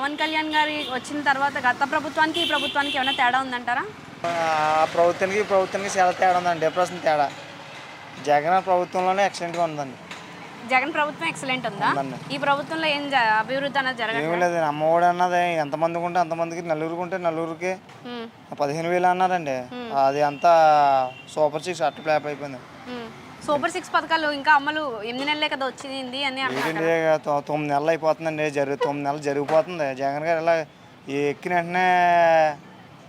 పవన్ కళ్యాణ్ గారి వచ్చిన తర్వాత గత ప్రభుత్వానికి ఈ ప్రభుత్వానికి ఏమైనా తేడా ఉందంటారా? ఆ ప్రభుత్వానికి ఈ ప్రభుత్వానికి చాలా తేడా ఉందండి. 100% తేడా. జగన్ ప్రభుత్వంలోనే ఎక్సలెంట్గా ఉందండి. జగన్ ప్రభుత్వం ఎక్సలెంట్ ఉందా? ఉందండి. ఈ ప్రభుత్వంలో అభివృద్ధి అనేది ఏమీ జరగట్లేదు. లేదు. అమ్మఒడి అన్నది ఎంతమందికి ఉంటే అంతమందికి, నలుగురికి ఉంటే నలుగురికి 15,000 అన్నారండి. అది అంతా సూపర్ సిక్స్ అట్ట ప్లాప్ అయిపోయింది. సూపర్ 6 పథకాలు ఇంకా అమలు 8 నెలలే కదా వచ్చింది అని అంటున్నారు. ఏంటండి 9 నెలలు అయిపోతుందండి. 9 నెలలు జరిగిపోతుంది. జగన్ గారు ఇలా ఎక్కిన వెంటనే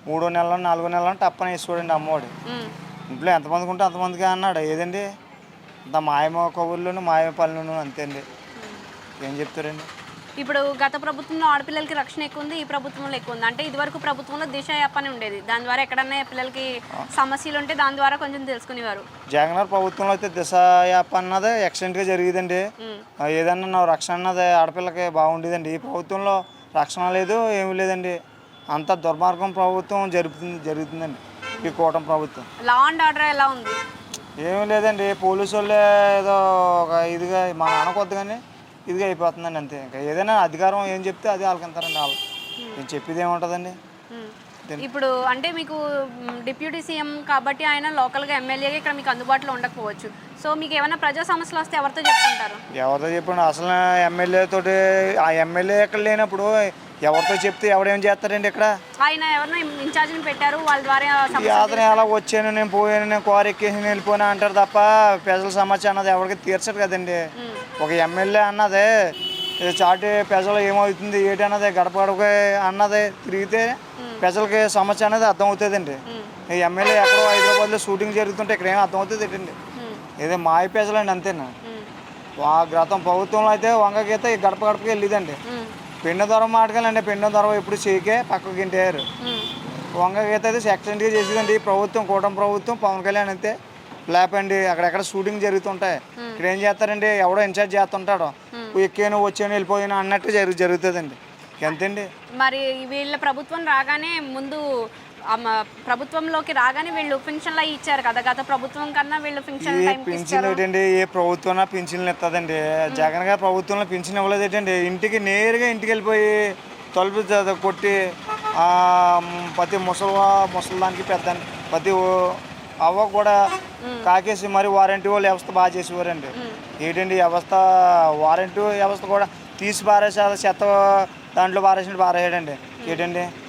3వ నెలలో 4వ నెలలో టప్పని వేసుకోడండి అమ్మఒడి. ఇంట్లో ఎంతమందికి ఉంటే అంతమందికి అన్నాడు. ఏదండి అంత మాయమ కబుర్లోను మాయమ పనులను అంతే అండి. ఏం చెప్తారండి? ఇప్పుడు గత ప్రభుత్వంలో ఆడపిల్లలకి రక్షణ ఎక్కువ ఉంది, ఈ ప్రభుత్వంలో ఎక్కువ ఉంది. అంటే ఇదివరకు ప్రభుత్వంలో దిశ యాప్ అని ఉండేది. దాని ద్వారా ఎక్కడన్నా పిల్లలకి సమస్యలు ఉంటే దాని ద్వారా కొంచెం తెలుసుకునేవారు. జగన్ గారి ప్రభుత్వంలో అయితే దిశ యాప్ అన్నది ఎక్సలెంట్గా జరిగేదండి. ఏదన్నా నా రక్షణ అన్నది ఆడపిల్లకి బాగుండేదండి. ఈ ప్రభుత్వంలో రక్షణ లేదు, ఏమీ లేదండి. అంత దుర్మార్గం ప్రభుత్వం జరుగుతుందండి ఈ కూటమి ప్రభుత్వం. లా అండ్ ఆర్డర్ ఎలా ఉంది? ఏమీ లేదండి. పోలీసు వాళ్ళే ఏదో ఒక ఇదిగా మా నాన్న కొద్దిగానే ఇదిగా అయిపోతుందండి అంతే. ఇంకా ఏదైనా అధికారం ఏం చెప్తే అది వాళ్ళకంటారండి. వాళ్ళు నేను చెప్పేది ఏముంటుందండి. ఇప్పుడు అంటే మీకు డిప్యూటీ సీఎం కాబట్టి ఆయన లోకల్గా ఎమ్మెల్యేగా ఇక్కడ మీకు అందుబాటులో ఉండకపోవచ్చు. సో మీకు ఏమైనా ప్రజా సమస్యలు వస్తే ఎవరితో చెప్పుకుంటారు? ఎవరితో చెప్పండి. అసలు ఎమ్మెల్యే తోటి ఆ ఎమ్మెల్యే ఎక్కడ లేనప్పుడు ఎవరితో చెప్తే ఎవడేం చేస్తారండి ఇక్కడ? ఆయన ఎవరినో ఇన్ఛార్జ్ని పెట్టారు, వాళ్ళ ద్వారా అతను ఎలా వచ్చాను, నేను పోయాను, నేను కారు ఎక్కేసి వెళ్ళిపోయినా అంటారు తప్ప ప్రజల సమస్య అన్నది ఎవరికి తీర్చడు కదండి. ఒక ఎమ్మెల్యే అన్నది చాటి ప్రజలు ఏమవుతుంది ఏంటి అన్నది గడప గడప అన్నది తిరిగితే ప్రజలకి సమస్య అనేది అర్థమవుతుందండి. ఈ ఎమ్మెల్యే ఎక్కడో హైదరాబాద్లో షూటింగ్ జరుగుతుంటే ఇక్కడ ఏమో అర్థమవుతుంది ఏంటండి? ఏదో మాయ ప్రజలండి అంతేనా. గతం ప్రభుత్వంలో అయితే వంగగీత గడప గడపకి వెళ్ళిదండి. పెండ దొర మాటకెళ్ళండి. పెండ దొర ఎప్పుడు చేకే పక్కకి ఇంటారు. వంగగీత అయితే ఎక్సలెంట్గా చేసేదండి. ప్రభుత్వం కూటమి ప్రభుత్వం పవన్ కళ్యాణ్ అయితే లేపండి. అక్కడెక్కడ షూటింగ్ జరుగుతుంటాయి. ఇక్కడ ఏం చేస్తారండి, ఎవడో ఇన్ఛార్జ్ చేస్తుంటాడు. ఎక్కాను వచ్చాను వెళ్ళిపోయాను అన్నట్టు జరుగుతుందండి. ఎంతండి. మరి వీళ్ళ ప్రభుత్వం రాగానే ముందు ప్రభుత్వంలోకి రాగానే వీళ్ళు పింఛన్లు ఇచ్చారు కదా, గత ప్రభుత్వం కన్నా వీళ్ళు పింఛన్ పింఛన్లు ఏంటండి? ఏ ప్రభుత్వం పింఛన్లు ఇస్తుందండి. జగన్ గారి ప్రభుత్వంలో పింఛన్ ఇవ్వలేదు ఏంటండి. ఇంటికి నేరుగా ఇంటికి వెళ్ళిపోయి తలుపు కొట్టి ప్రతి ముసలిదానికి పెద్ద ప్రతి అవ్వ కూడా కాకేసి మరి వారంటీ వాళ్ళు వ్యవస్థ బాగా చేసేవారండి. ఏంటండి వ్యవస్థ, వారంటీ వ్యవస్థ కూడా తీసి పారేసాడు. చెత్త దాంట్లో పారేసినట్టు పారేసాడండి. ఏంటండి